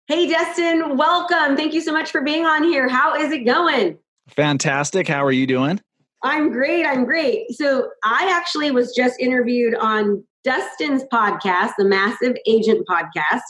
Hey, Dustin, welcome. Thank you so much for being on here. How is it going? Fantastic. How are you doing? I'm great. I'm great. So I actually was just interviewed on Dustin's podcast, the Massive Agent podcast.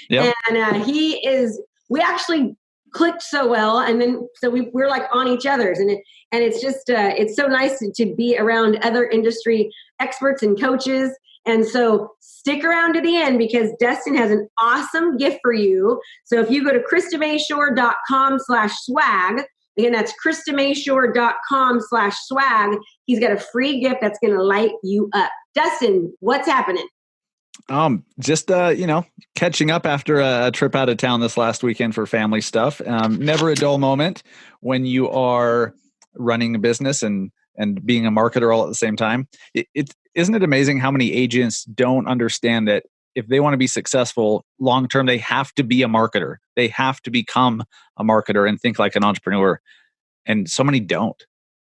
Yep. And we actually clicked so well. And then, so we're like on each other's and it's just, it's so nice to be around other industry experts and coaches. And so stick around to the end because Dustin has an awesome gift for you. So if you go to KristaMashore.com/swag, again, that's KristaMashore.com/swag. He's got a free gift that's going to light you up. Dustin, what's happening? Just catching up after a trip out of town this last weekend for family stuff. Never a dull moment when you are running a business and being a marketer all at the same time. Isn't it amazing how many agents don't understand that if they want to be successful long term, they have to be a marketer. They have to become a marketer and think like an entrepreneur. And so many don't.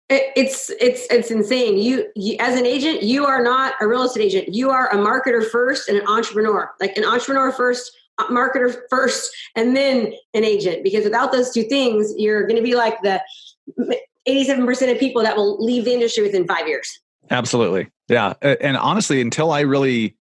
It's insane. You as an agent, you are not a real estate agent. You are a marketer first and an entrepreneur. Like an entrepreneur first, a marketer first, and then an agent. Because without those two things, you're going to be like the 87% of people that will leave the industry within 5 years. Absolutely. Yeah. And honestly, until I really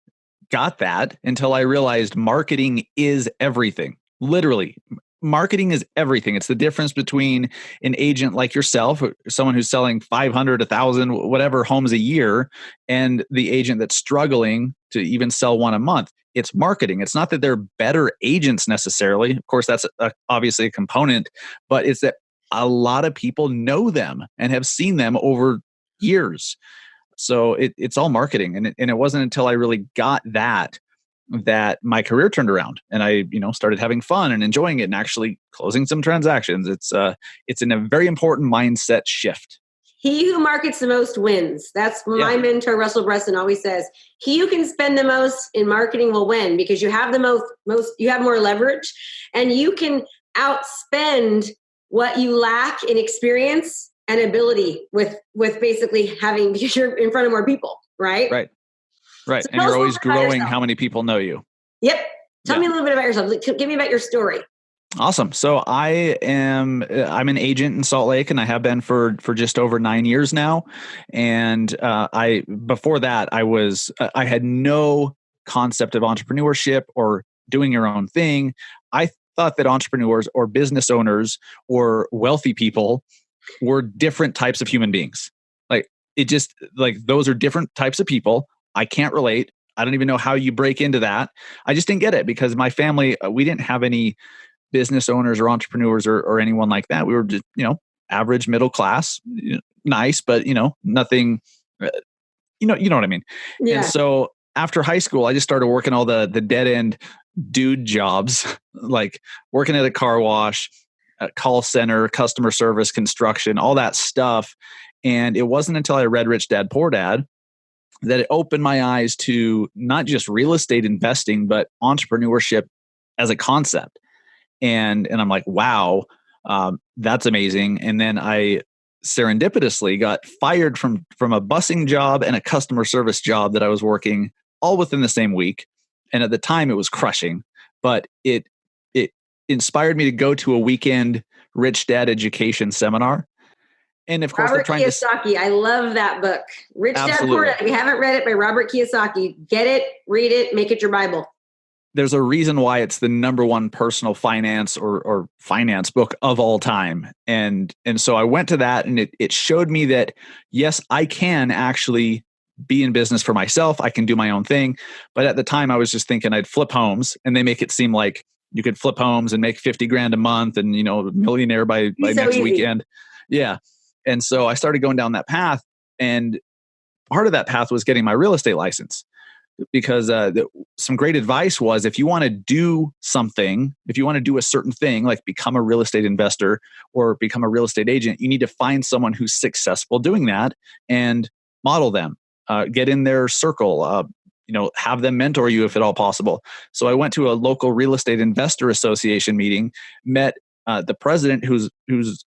got that, until I realized marketing is everything, literally. Marketing is everything. It's the difference between an agent like yourself, someone who's selling 500, 1,000, whatever homes a year, and the agent that's struggling to even sell one a month. It's marketing. It's not that they're better agents necessarily. Of course, that's obviously a component, but it's that a lot of people know them and have seen them over years. So it's all marketing. And it wasn't until I really got that my career turned around and I, started having fun and enjoying it and actually closing some transactions. It's in a very important mindset shift. He who markets the most wins. That's my mentor, Russell Brunson, always says. He who can spend the most in marketing will win because you have the most you have more leverage and you can outspend what you lack in experience and ability with basically having, because you're in front of more people, right? Right. So and you're always growing how many people know you. Yep. Tell me a little bit about yourself. Give me about your story. Awesome. So I'm an agent in Salt Lake and I have been for just over 9 years now. And before that I had no concept of entrepreneurship or doing your own thing. I thought that entrepreneurs or business owners or wealthy people were different types of human beings. Those are different types of people. I can't relate. I don't even know how you break into that. I just didn't get it because my family, we didn't have any business owners or entrepreneurs or anyone like that. We were just, average middle class, nice, but nothing, you know what I mean? Yeah. And so after high school, I just started working all the dead end dude jobs, like working at a car wash, a call center, customer service, construction, all that stuff. And it wasn't until I read Rich Dad, Poor Dad that it opened my eyes to not just real estate investing, but entrepreneurship as a concept. And I'm like, wow, that's amazing. And then I serendipitously got fired from a busing job and a customer service job that I was working all within the same week. And at the time it was crushing, but it inspired me to go to a weekend Rich Dad education seminar. And of course, Robert Kiyosaki. I love that book. Rich Dad Poor Dad. If you haven't read it by Robert Kiyosaki, get it, read it, make it your Bible. There's a reason why it's the number one personal finance or finance book of all time. And so I went to that and it showed me that, yes, I can actually be in business for myself. I can do my own thing. But at the time I was just thinking I'd flip homes and they make it seem like you could flip homes and make 50 grand a month and, a millionaire by next weekend. Yeah. And so I started going down that path, and part of that path was getting my real estate license because some great advice was if you want to do something, if you want to do a certain thing, like become a real estate investor or become a real estate agent, you need to find someone who's successful doing that and model them, get in their circle, have them mentor you if at all possible. So I went to a local real estate investor association meeting, met the president who's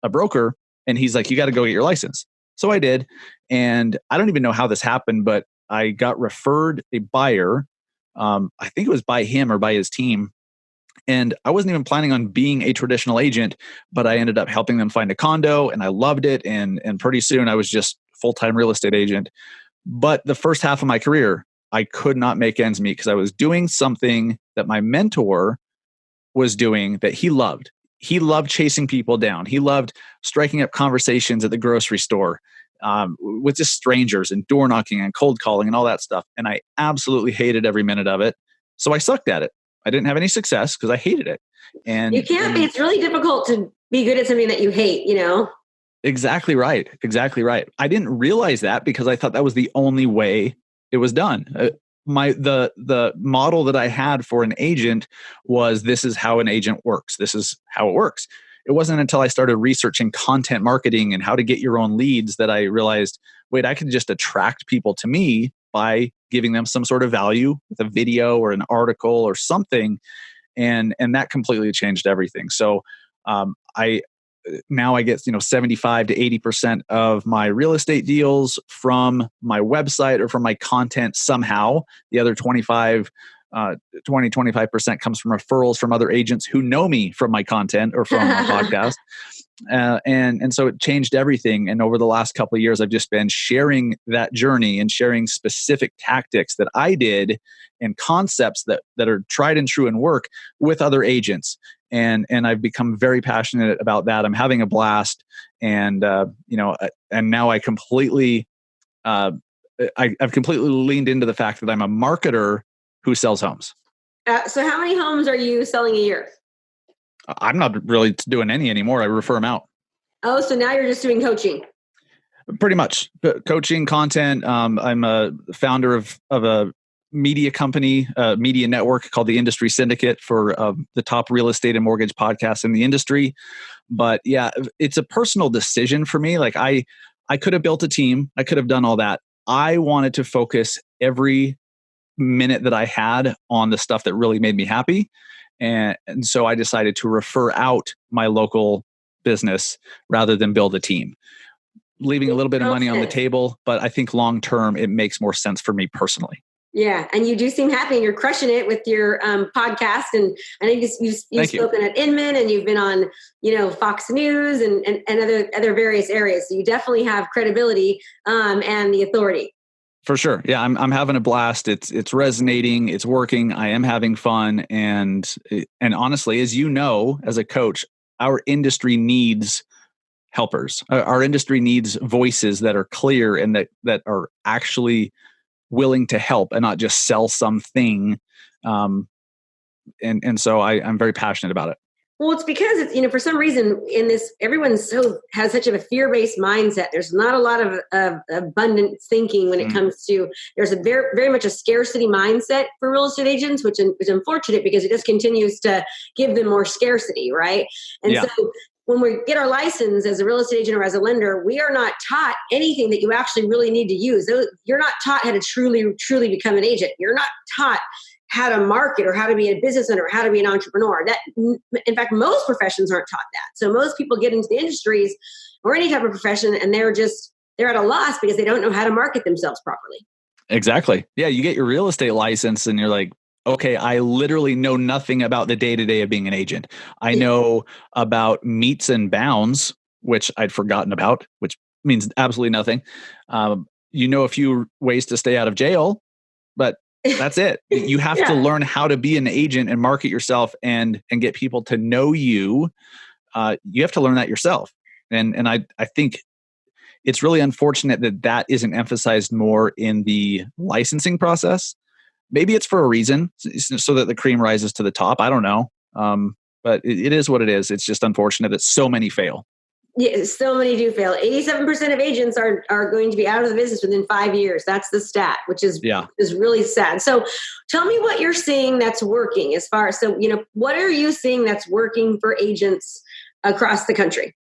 a broker, and he's like, you got to go get your license. So I did. And I don't even know how this happened, but I got referred a buyer. I think it was by him or by his team And I wasn't even planning on being a traditional agent, but I ended up helping them find a condo and I loved it. And pretty soon I was just full-time real estate agent. But the first half of my career, I could not make ends meet because I was doing something that my mentor was doing that he loved. He loved chasing people down. He loved striking up conversations at the grocery store with just strangers and door knocking and cold calling and all that stuff. And I absolutely hated every minute of it. So I sucked at it. I didn't have any success because I hated it. And you can't be, it's really difficult to be good at something that you hate, you know? Exactly right. Exactly right. I didn't realize that because I thought that was the only way it was done. The model that I had for an agent was this is how an agent works. This is how it works. It wasn't until I started researching content marketing and how to get your own leads that I realized, wait, I could just attract people to me by giving them some sort of value with a video or an article or something. And that completely changed everything. So I now I get 75 to 80% of my real estate deals from my website or from my content somehow. The other 25% comes from referrals from other agents who know me from my content or from my podcast. And so it changed everything. And over the last couple of years, I've just been sharing that journey and sharing specific tactics that I did and concepts that are tried and true and work with other agents. And I've become very passionate about that. I'm having a blast, and and now I completely, I've completely leaned into the fact that I'm a marketer who sells homes. So how many homes are you selling a year? I'm not really doing any anymore. I refer them out. Oh, so now you're just doing coaching. Pretty much coaching, content. I'm a founder of a media company, media network called the Industry Syndicate for the top real estate and mortgage podcasts in the industry. But yeah, it's a personal decision for me. Like I could have built a team. I could have done all that. I wanted to focus every minute that I had on the stuff that really made me happy. And so I decided to refer out my local business rather than build a team, leaving a little bit of money on the table. But I think long term, it makes more sense for me personally. Yeah. And you do seem happy and you're crushing it with your podcast. And I think you've spoken at Inman and you've been on, Fox News and other various areas. So you definitely have credibility and the authority. For sure. Yeah. I'm having a blast. It's resonating. It's working. I am having fun. And honestly, as you know, as a coach, our industry needs helpers. Our industry needs voices that are clear and that are actually willing to help and not just sell something. And so I'm very passionate about it. Well, it's because it's, for some reason in this, everyone has such of a fear-based mindset. There's not a lot of abundant thinking when it comes to, there's a very, very much a scarcity mindset for real estate agents, which is unfortunate because it just continues to give them more scarcity. Right. And so when we get our license as a real estate agent or as a lender, we are not taught anything that you actually really need to use. You're not taught how to truly become an agent. You're not taught how to market or how to be a business owner or how to be an entrepreneur. That, in fact, most professions aren't taught that. So most people get into the industries or any type of profession and they're at a loss because they don't know how to market themselves properly. Exactly. Yeah. You get your real estate license and you're like, okay, I literally know nothing about the day-to-day of being an agent. I know about meets and bounds, which I'd forgotten about, which means absolutely nothing. You know a few ways to stay out of jail, but that's it. You have to learn how to be an agent and market yourself and get people to know you. You have to learn that yourself. And I think it's really unfortunate that isn't emphasized more in the licensing process. Maybe it's for a reason, so that the cream rises to the top. I don't know. But it is what it is. It's just unfortunate that so many fail. Yeah, so many do fail. 87% of agents are going to be out of the business within 5 years. That's the stat, which is really sad. So tell me what you're seeing that's working as far as, what are you seeing that's working for agents across the country?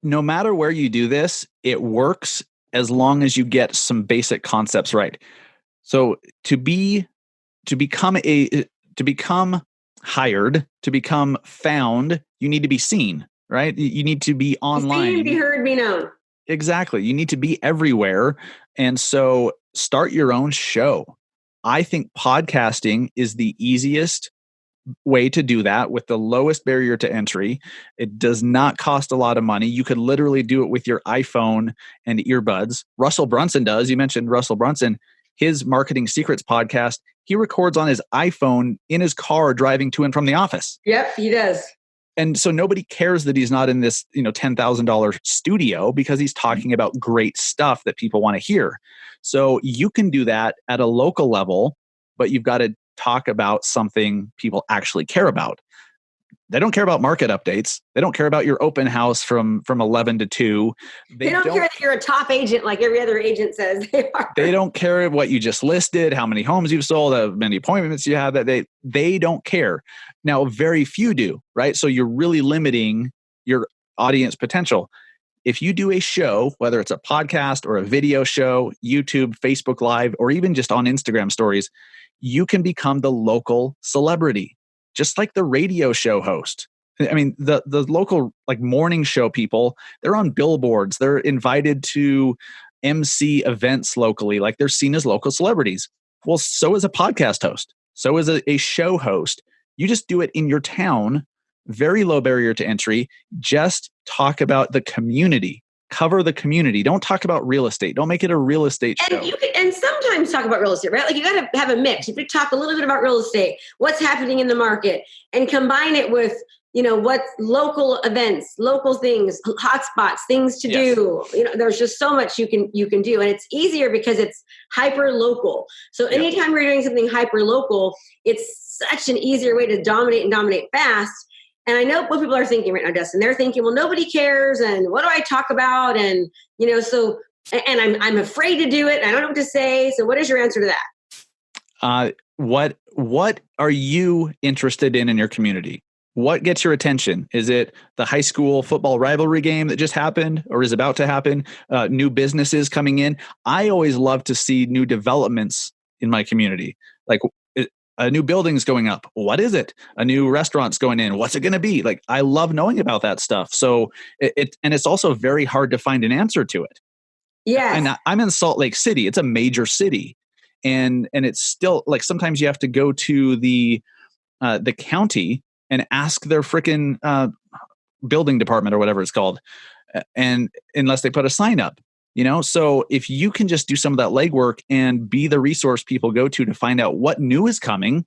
No matter where you do this, it works as long as you get some basic concepts right. So to become hired, to become found, you need to be seen, right? You need to be online. Be seen, be heard, be known. Exactly. You need to be everywhere. And so start your own show. I think podcasting is the easiest way to do that with the lowest barrier to entry. It does not cost a lot of money. You could literally do it with your iPhone and earbuds. Russell Brunson does. You mentioned Russell Brunson. His Marketing Secrets podcast, he records on his iPhone in his car driving to and from the office. Yep, he does. And so nobody cares that he's not in this, $10,000 studio, because he's talking about great stuff that people want to hear. So you can do that at a local level, but you've got to talk about something people actually care about. They don't care about market updates. They don't care about your open house from 11 to 2. They don't care that you're a top agent like every other agent says they are. They don't care what you just listed, how many homes you've sold, how many appointments you have. That they don't care. Now, very few do, right? So you're really limiting your audience potential. If you do a show, whether it's a podcast or a video show, YouTube, Facebook Live, or even just on Instagram stories, you can become the local celebrity, just like the radio show host. I mean, the local like morning show people, they're on billboards. They're invited to MC events locally. Like, they're seen as local celebrities. Well, so is a podcast host. So is a show host. You just do it in your town. Very low barrier to entry. Just talk about the community. Cover the community. Don't talk about real estate. Don't make it a real estate show. And sometimes talk about real estate, right? Like, you got to have a mix. You could talk a little bit about real estate, what's happening in the market, and combine it with, what local events, local things, hotspots, things to do. There's just so much you can do, and it's easier because it's hyper local. So anytime you're doing something hyper local, it's such an easier way to dominate fast. And I know what people are thinking right now, Dustin. They're thinking, well, nobody cares, and what do I talk about? And so, and I'm afraid to do it. I don't know what to say. So, what is your answer to that? What are you interested in your community? What gets your attention? Is it the high school football rivalry game that just happened or is about to happen? New businesses coming in? I always love to see new developments in my community. Like, a new building's going up. What is it? A new restaurant's going in. What's it going to be? Like, I love knowing about that stuff. So it's also very hard to find an answer to it. Yeah. And I'm in Salt Lake City. It's a major city. And it's still like, sometimes you have to go to the county and ask their freaking building department or whatever it's called. And unless they put a sign up. So if you can just do some of that legwork and be the resource people go to find out what new is coming,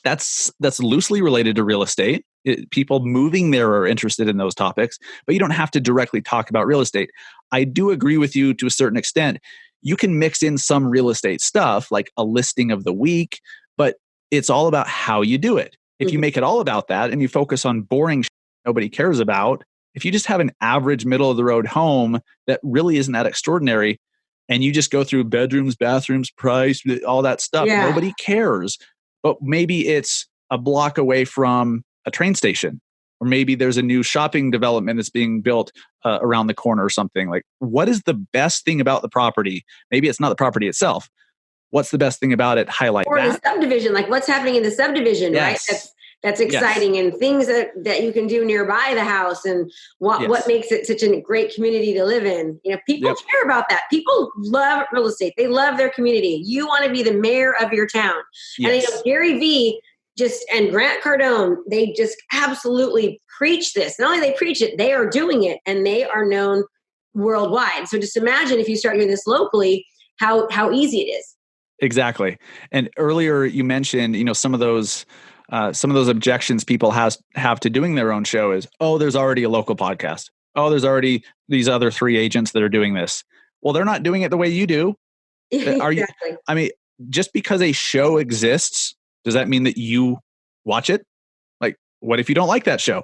that's loosely related to real estate. People moving there are interested in those topics, but you don't have to directly talk about real estate. I do agree with you to a certain extent. You can mix in some real estate stuff like a listing of the week, but it's all about how you do it. If you make it all about that and you focus on boring shit nobody cares about, if you just have an average middle of the road home that really isn't that extraordinary, and you just go through bedrooms, bathrooms, price, all that stuff, nobody cares. But maybe it's a block away from a train station, or maybe there's a new shopping development that's being built around the corner or something. Like, what is the best thing about the property? Maybe it's not the property itself. What's the best thing about it? Highlight or that. the subdivision, like what's happening in the subdivision, right? That's exciting, and things that you can do nearby the house, and what makes it such a great community to live in. People care about that. People love real estate. They love their community. You want to be the mayor of your town. Yes. And Gary Vee and Grant Cardone, they just absolutely preach this. Not only they preach it, they are doing it, and they are known worldwide. So just imagine if you start doing this locally, how easy it is. Exactly. And earlier you mentioned, some of those objections people have to doing their own show is, oh, there's already a local podcast. Oh, there's already these other 3 agents that are doing this. Well, they're not doing it the way you do. Exactly. I mean, just because a show exists, does that mean that you watch it? Like, what if you don't like that show?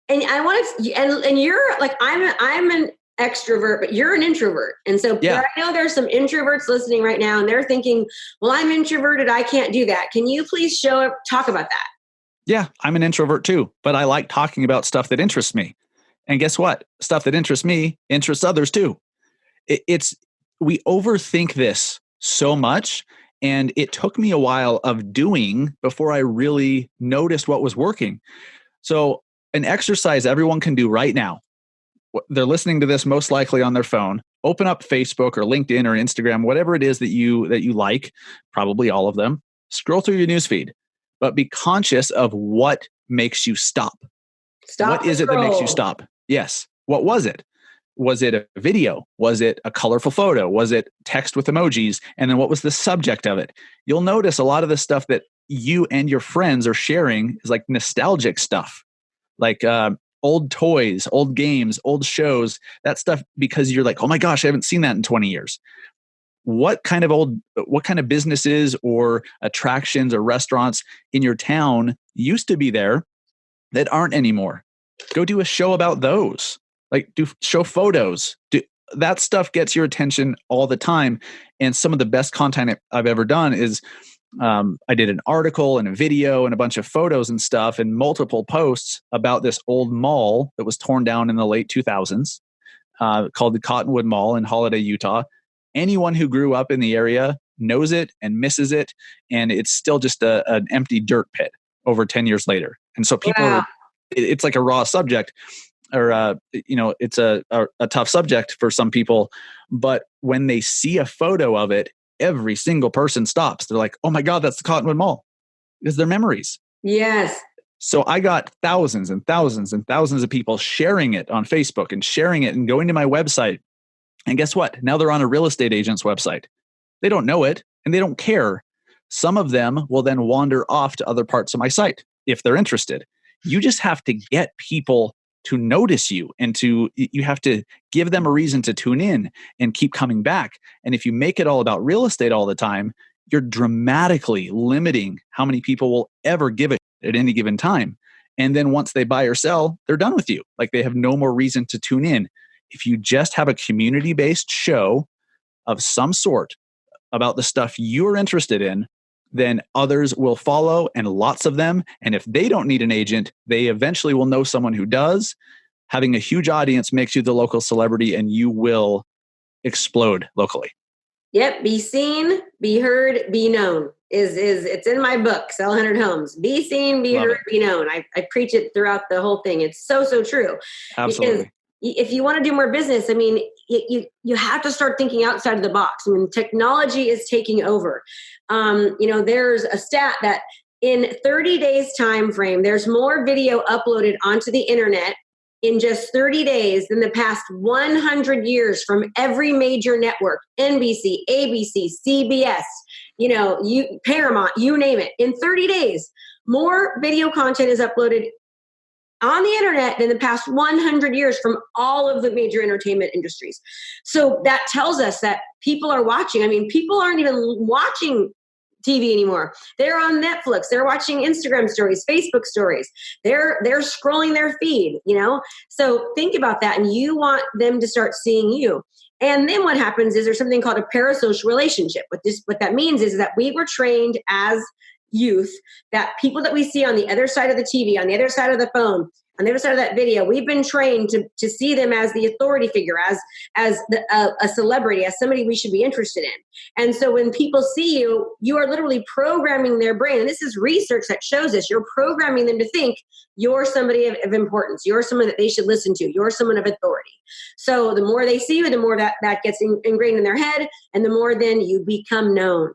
And I want to, and you're like, I'm an extrovert, but you're an introvert. And so I know there's some introverts listening right now, and they're thinking, well, I'm introverted, I can't do that. Can you please talk about that? Yeah, I'm an introvert too, but I like talking about stuff that interests me. And guess what? Stuff that interests me interests others too. We overthink this so much, and it took me a while of doing before I really noticed what was working. So an exercise everyone can do right now. They're listening to this most likely on their phone. Open up Facebook or LinkedIn or Instagram, whatever it is that you like, probably all of them. Scroll through your newsfeed, but be conscious of what makes you stop. What is it that makes you stop? Yes. What was it? Was it a video? Was it a colorful photo? Was it text with emojis? And then what was the subject of it? You'll notice a lot of the stuff that you and your friends are sharing is like nostalgic stuff, like old toys, old games, old shows, that stuff, because you're like, oh my gosh, I haven't seen that in 20 years. What kind of businesses or attractions or restaurants in your town used to be there that aren't anymore? Go do a show about those. Like, show photos. That stuff gets your attention all the time. And some of the best content I've ever done is I did an article and a video and a bunch of photos and stuff and multiple posts about this old mall that was torn down in the late 2000s called the Cottonwood Mall in Holiday, Utah. Anyone who grew up in the area knows it and misses it. And it's still just an empty dirt pit over 10 years later. And so people it's like a raw subject, or it's a tough subject for some people. But when they see a photo of it, every single person stops. They're like, oh my God, that's the Cottonwood Mall. Because they're memories. Yes. So I got thousands and thousands and thousands of people sharing it on Facebook and sharing it and going to my website. And guess what? Now they're on a real estate agent's website. They don't know it and they don't care. Some of them will then wander off to other parts of my site if they're interested. You just have to get people to notice you, and you have to give them a reason to tune in and keep coming back. And if you make it all about real estate all the time, you're dramatically limiting how many people will ever give it at any given time. And then once they buy or sell, they're done with you. Like, they have no more reason to tune in. If you just have a community-based show of some sort about the stuff you're interested in, then others will follow, and lots of them. And if they don't need an agent, they eventually will know someone who does. Having a huge audience makes you the local celebrity, and you will explode locally. Yep. Be seen, be heard, be known is it's in my book, Sell 100 Homes. Be seen, be heard, be known. I preach it throughout the whole thing. It's so true. Absolutely. Because if you want to do more business, I mean, you have to start thinking outside of the box. I mean, technology is taking over. There's a stat that in 30 days time frame, there's more video uploaded onto the internet in just 30 days than the past 100 years from every major network, NBC, ABC, CBS, Paramount, you name it. In 30 days, more video content is uploaded on the internet than the past 100 years from all of the major entertainment industries. So that tells us that people are watching. I mean, people aren't even watching TV anymore. They're on Netflix. They're watching Instagram stories, Facebook stories. They're scrolling their feed, So think about that. And you want them to start seeing you. And then what happens is there's something called a parasocial relationship. What that means is that we were trained as youth that people that we see on the other side of the TV, on the other side of the phone, on the other side of that video, we've been trained to see them as the authority figure, as a celebrity, as somebody we should be interested in. And so when people see you, you are literally programming their brain. And this is research that shows this. You're programming them to think you're somebody of importance. You're someone that they should listen to. You're someone of authority. So the more they see you, the more that gets ingrained in their head, and the more then you become known.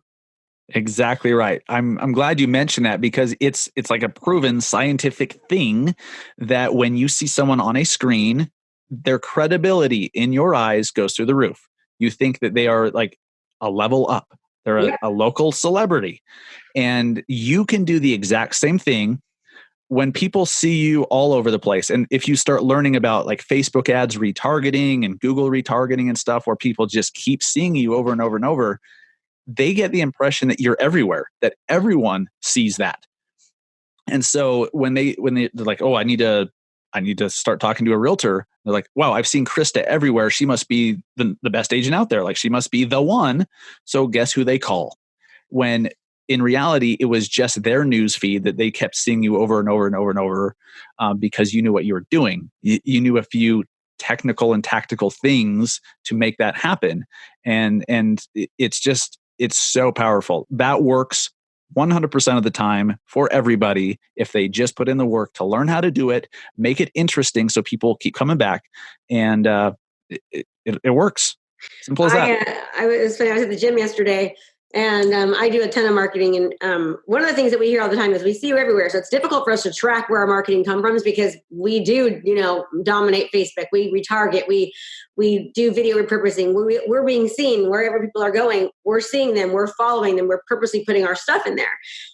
Exactly right. I'm glad you mentioned that, because it's like a proven scientific thing that when you see someone on a screen, their credibility in your eyes goes through the roof. You think that they are like a level up. They're a local celebrity. And you can do the exact same thing when people see you all over the place. And if you start learning about like Facebook ads retargeting and Google retargeting and stuff, where people just keep seeing you over and over and over, they get the impression that you're everywhere, that everyone sees that. And so when they're like, oh, I need to start talking to a realtor, they're like, wow, I've seen Krista everywhere. She must be the best agent out there. Like, she must be the one. So guess who they call? When in reality, it was just their news feed that they kept seeing you over and over and over and over, because you knew what you were doing. You knew a few technical and tactical things to make that happen. And it's so powerful. That works 100% of the time for everybody if they just put in the work to learn how to do it, make it interesting so people keep coming back, and it works. Simple as that. I was at the gym yesterday, And I do a ton of marketing. And one of the things that we hear all the time is we see you everywhere. So it's difficult for us to track where our marketing comes from because we do, dominate Facebook. We retarget. We do video repurposing. We're being seen wherever people are going. We're seeing them. We're following them. We're purposely putting our stuff in there.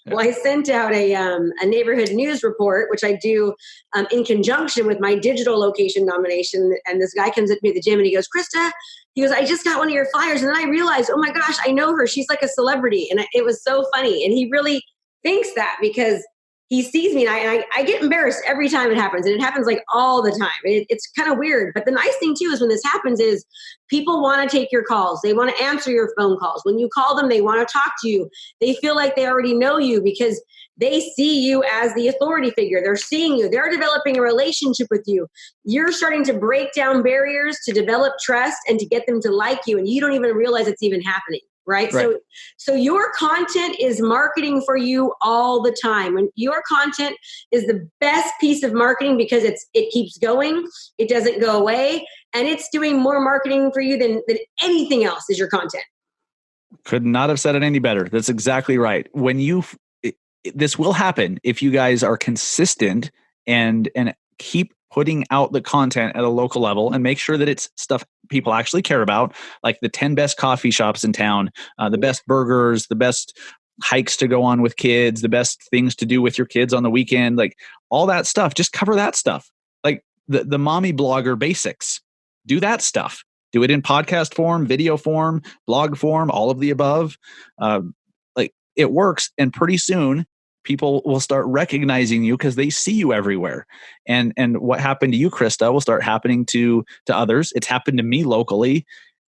Yeah. Well, I sent out a neighborhood news report, which I do in conjunction with my digital location nomination. And this guy comes up to me at the gym and he goes, Krista, he goes, I just got one of your flyers. And then I realized, oh my gosh, I know her. She's like a celebrity. And it was so funny. And he really thinks that because he sees me and I get embarrassed every time it happens. And it happens like all the time. It's kind of weird. But the nice thing too is when this happens is people want to take your calls. They want to answer your phone calls. When you call them, they want to talk to you. They feel like they already know you because they see you as the authority figure. They're seeing you. They're developing a relationship with you. You're starting to break down barriers to develop trust and to get them to like you. And you don't even realize it's even happening. Right. So your content is marketing for you all the time. And your content is the best piece of marketing because it keeps going. It doesn't go away. And it's doing more marketing for you than anything else is your content. Could not have said it any better. That's exactly right. This will happen if you guys are consistent and keep putting out the content at a local level and make sure that it's stuff people actually care about, like the 10 best coffee shops in town, the best burgers, the best hikes to go on with kids, the best things to do with your kids on the weekend, like all that stuff. Just cover that stuff. Like the mommy blogger basics. Do that stuff. Do it in podcast form, video form, blog form, all of the above. Like it works. And pretty soon, people will start recognizing you because they see you everywhere. And what happened to you, Krista, will start happening to others. It's happened to me locally.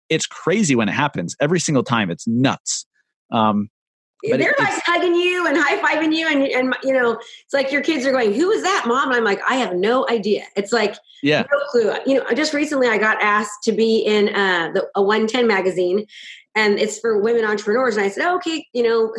It's crazy when it happens. Every single time. It's nuts. But they're like hugging you and high-fiving you. And it's like your kids are going, who is that, Mom? And I'm like, I have no idea. It's like, no clue. Just recently I got asked to be in a 110 magazine. And it's for women entrepreneurs. And I said, okay,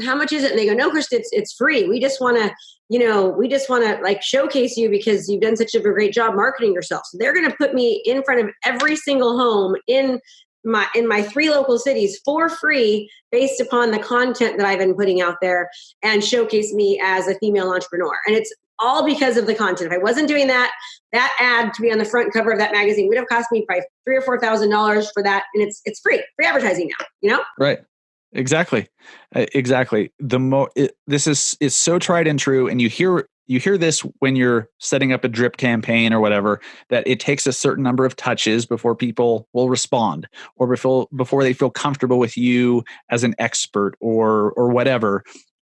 how much is it? And they go, no, Krista, it's free. We just want to, like showcase you because you've done such a great job marketing yourself. So they're going to put me in front of every single home in my 3 local cities for free based upon the content that I've been putting out there and showcase me as a female entrepreneur. And it's all because of the content. If I wasn't doing that ad to be on the front cover of that magazine would have cost me probably $3,000 or $4,000 for that. And it's free advertising now, Right. Exactly. This is so tried and true. And you hear this when you're setting up a drip campaign or whatever, that it takes a certain number of touches before people will respond or before they feel comfortable with you as an expert or whatever.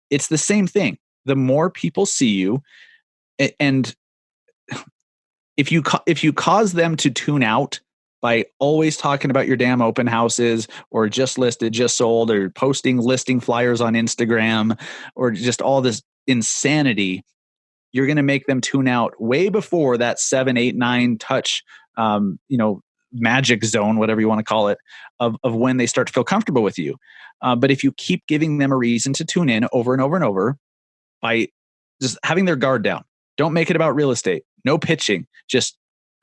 It's the same thing. The more people see you, and if you cause them to tune out by always talking about your damn open houses or just listed, just sold, or posting listing flyers on Instagram or just all this insanity, you're going to make them tune out way before that 7, 8, 9 touch, magic zone, whatever you want to call it, of when they start to feel comfortable with you. But if you keep giving them a reason to tune in over and over and over by just having their guard down, don't make it about real estate. No pitching. Just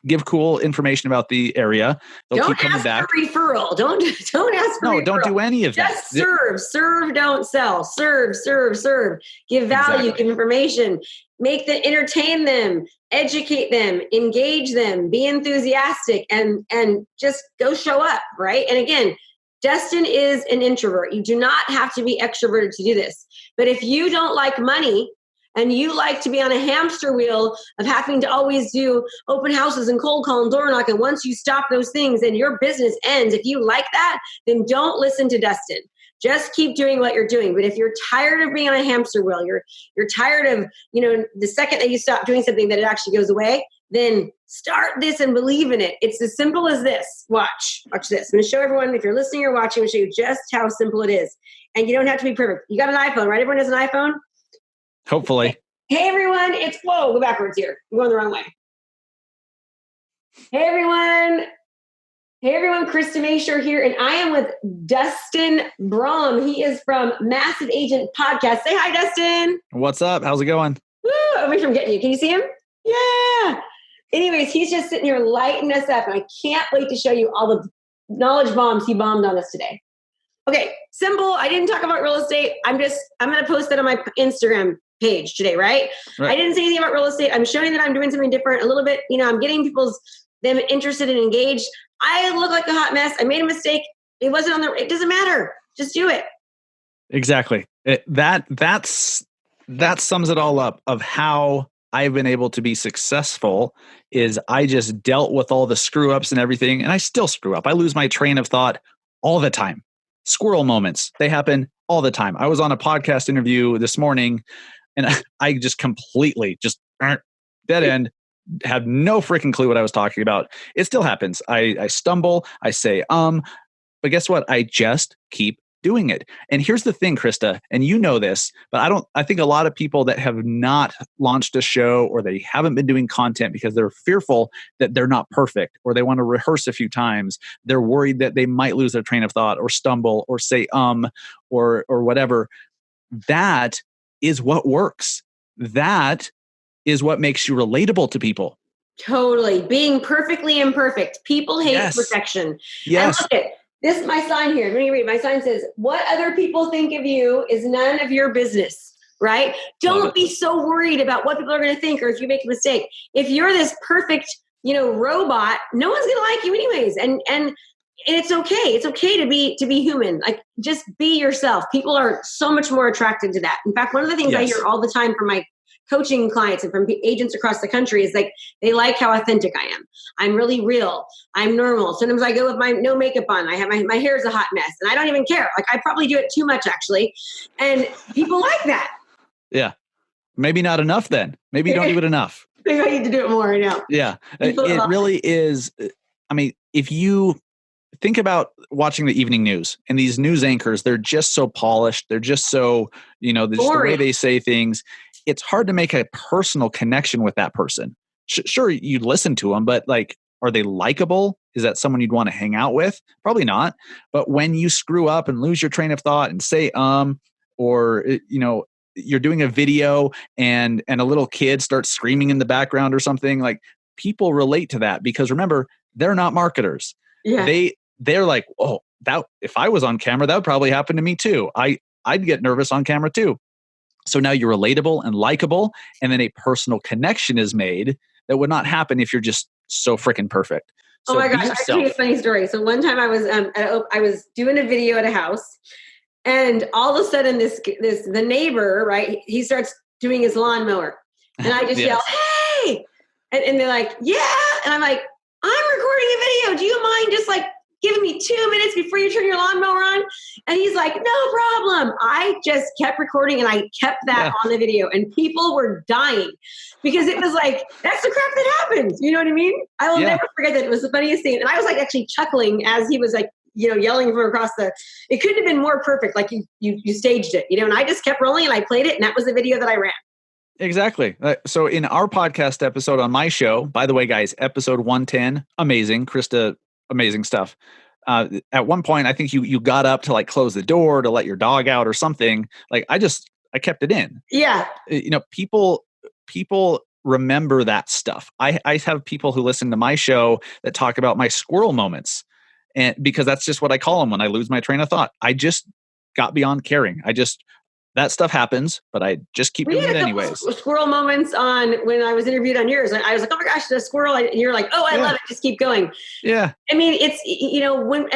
give cool information about the area. They'll keep coming back. Don't ask for referral. Don't ask for referral. No, don't do any of that. Just serve, don't sell. Serve. Give value, Give information. Entertain them, educate them, engage them, be enthusiastic, and just go show up, right? And again, Dustin is an introvert. You do not have to be extroverted to do this. But if you don't like money, and you like to be on a hamster wheel of having to always do open houses and cold call and door knock, and once you stop those things, then your business ends. If you like that, then don't listen to Dustin. Just keep doing what you're doing. But if you're tired of being on a hamster wheel, you're tired of, the second that you stop doing something that it actually goes away, then start this and believe in it. It's as simple as this. Watch this. I'm going to show everyone, if you're listening or watching, I'm going to show you just how simple it is. And you don't have to be perfect. You got an iPhone, right? Everyone has an iPhone? Hopefully. Hey everyone, go backwards here. I'm going the wrong way. Hey everyone, Krista Mashore here, and I am with Dustin Brohm. He is from Massive Agent Podcast. Say hi, Dustin. What's up? How's it going? Woo! I'll make sure I'm getting you. Can you see him? Yeah. Anyways, he's just sitting here lighting us up, and I can't wait to show you all the knowledge bombs he bombed on us today. Okay, simple. I didn't talk about real estate. I'm going to post it on my Instagram page today, right? I didn't say anything about real estate. I'm showing that I'm doing something different a little bit. I'm getting them interested and engaged. I look like a hot mess. I made a mistake. It wasn't it doesn't matter. Just do it. Exactly. That sums it all up of how I've been able to be successful is I just dealt with all the screw ups and everything. And I still screw up. I lose my train of thought all the time. Squirrel moments, they happen all the time. I was on a podcast interview this morning and I just completely dead end, had no freaking clue what I was talking about. It still happens. I stumble, I say, but guess what? I just keep doing it. And here's the thing, Krista, and you know this, but I think a lot of people that have not launched a show or they haven't been doing content because they're fearful that they're not perfect or they want to rehearse a few times. They're worried that they might lose their train of thought or stumble or say, or whatever. That is what works. That is what makes you relatable to people. Totally. Being perfectly imperfect. People hate perfection. Yes. And look at this is my sign here. Let me read. My sign says, what other people think of you is none of your business, right? Don't be so worried about what people are going to think or if you make a mistake. If you're this perfect, robot, no one's going to like you anyways. And it's okay. It's okay to be human. Like just be yourself. People are so much more attracted to that. In fact, one of the things I hear all the time from my coaching clients and from agents across the country is like, they like how authentic I am. I'm really real. I'm normal. Sometimes I go with my no makeup on. I have my hair is a hot mess and I don't even care. Like I probably do it too much actually. And people like that. Yeah. Maybe not enough then. Maybe you don't do it enough. Maybe I need to do it more now. Yeah. It really is. I mean, if you think about watching the evening news and these news anchors, they're just so polished. They're just so, just the way they say things. It's hard to make a personal connection with that person. Sure, you listen to them, but like, are they likable? Is that someone you'd want to hang out with? Probably not. But when you screw up and lose your train of thought and say, or, you're doing a video and a little kid starts screaming in the background or something, like people relate to that because remember, they're not marketers. Yeah. They're like, oh, that if I was on camera, that would probably happen to me too. I'd get nervous on camera too. So now you're relatable and likable, and then a personal connection is made that would not happen if you're just so freaking perfect. So oh my gosh, I'll tell you a funny story. So one time I was doing a video at a house, and all of a sudden the neighbor, right, he starts doing his lawnmower, and I just yell, "Hey!" and they're like, "Yeah," and I'm like, "I'm recording a video. Do you mind just like giving me 2 minutes before you turn your lawnmower on?" And he's like, "No problem." I just kept recording and I kept that on the video and people were dying because it was like, that's the crap that happens. You know what I mean? I will never forget that. It was the funniest thing. And I was like actually chuckling as he was like, yelling from across it couldn't have been more perfect. Like you staged it, and I just kept rolling and I played it and that was the video that I ran. Exactly. So in our podcast episode on my show, by the way, guys, episode 110, amazing. Krista, amazing stuff. At one point, I think you got up to like close the door to let your dog out or something. Like I kept it in. Yeah. People remember that stuff. I have people who listen to my show that talk about my squirrel moments, and because that's just what I call them when I lose my train of thought. I just got beyond caring. That stuff happens, but I just keep doing it anyways. Squirrel moments on when I was interviewed on yours. I was like, oh my gosh, the squirrel. And you're like, oh, I love it. Just keep going. Yeah. I mean, it's, when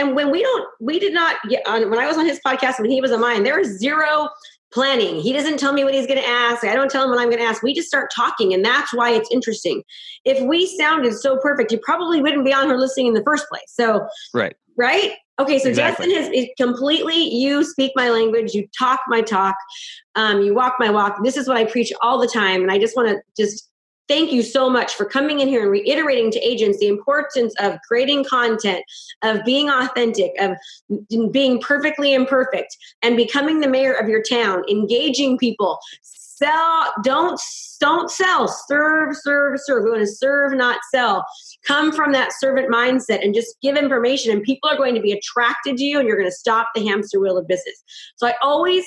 we did not get on, when I was on his podcast, when he was on mine, there was zero planning. He doesn't tell me what he's going to ask. I don't tell him what I'm going to ask. We just start talking. And that's why it's interesting. If we sounded so perfect, you probably wouldn't be on her listening in the first place. So, right. Okay, so exactly. Dustin is completely, you speak my language, you talk my talk, you walk my walk. This is what I preach all the time. And I just want to just thank you so much for coming in here and reiterating to agents the importance of creating content, of being authentic, of being perfectly imperfect, and becoming the mayor of your town, engaging people. Sell, don't sell, serve. We want to serve, not sell. Come from that servant mindset and just give information, and people are going to be attracted to you, and you're going to stop the hamster wheel of business. So I always,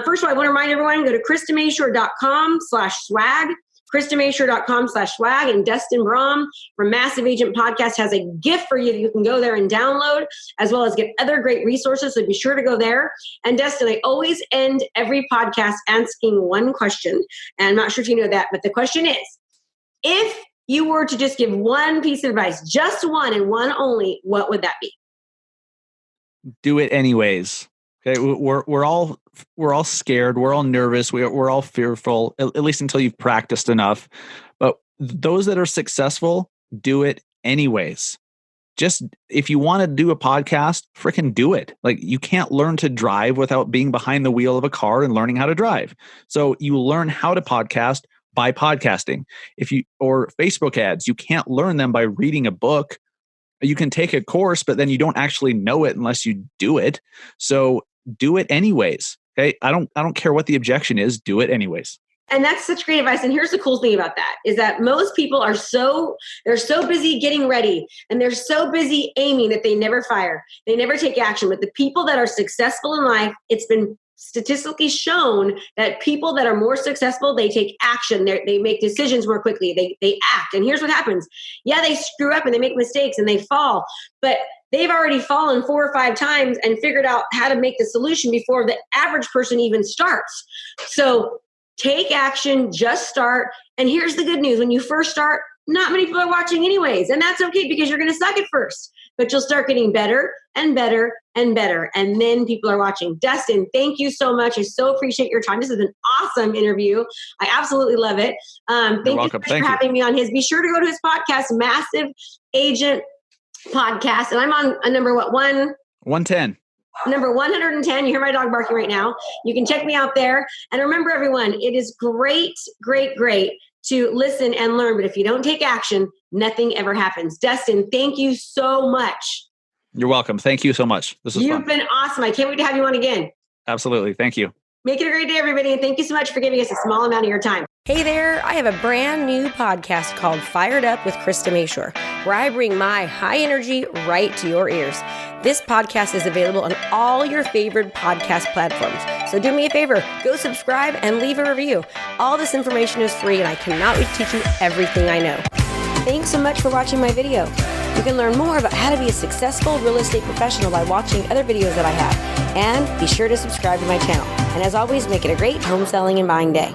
first of all, I want to remind everyone, go to KristaMashore.com/swag, KristaMashore.com/swag, and Dustin Brohm from Massive Agent Podcast has a gift for you that you can go there and download, as well as get other great resources. So be sure to go there. And Dustin, I always end every podcast asking one question. And I'm not sure if you know that, but the question is, if you were to just give one piece of advice, just one and one only, what would that be? Do it anyways. Okay, we're all scared. We're all nervous. We're all fearful, at least until you've practiced enough. But those that are successful, do it anyways. Just if you want to do a podcast, freaking do it. Like, you can't learn to drive without being behind the wheel of a car and learning how to drive. So you learn how to podcast by podcasting. Or Facebook ads, you can't learn them by reading a book. You can take a course, but then you don't actually know it unless you do it. So do it anyways. Okay. I don't care what the objection is. Do it anyways. And that's such great advice. And here's the cool thing about that is that most people they're so busy getting ready and they're so busy aiming that they never fire. They never take action. But the people that are successful in life, it's been statistically shown that people that are more successful, they take action. They make decisions more quickly. They act. And here's what happens. Yeah, they screw up and they make mistakes and they fall, but they've already fallen 4 or 5 times and figured out how to make the solution before the average person even starts. So take action, just start. And here's the good news. When you first start, not many people are watching anyways. And that's okay because you're going to suck at first, but you'll start getting better and better and better. And then people are watching. Dustin, thank you so much. I so appreciate your time. This is an awesome interview. I absolutely love it. Thank you so much for having me on his. Be sure to go to his podcast, Massive Agent Podcast. And I'm on a number 110. Number 110. You hear my dog barking right now. You can check me out there. And remember, everyone, it is great to listen and learn. But if you don't take action, nothing ever happens. Dustin, thank you so much. You're welcome. Thank you so much. This is fun. You've been awesome. I can't wait to have you on again. Absolutely. Thank you. Make it a great day, everybody. And thank you so much for giving us a small amount of your time. Hey there, I have a brand new podcast called Fired Up with Krista Mashore, where I bring my high energy right to your ears. This podcast is available on all your favorite podcast platforms. So do me a favor, go subscribe and leave a review. All this information is free and I cannot wait to teach you everything I know. Thanks so much for watching my video. You can learn more about how to be a successful real estate professional by watching other videos that I have. And be sure to subscribe to my channel. And as always, make it a great home selling and buying day.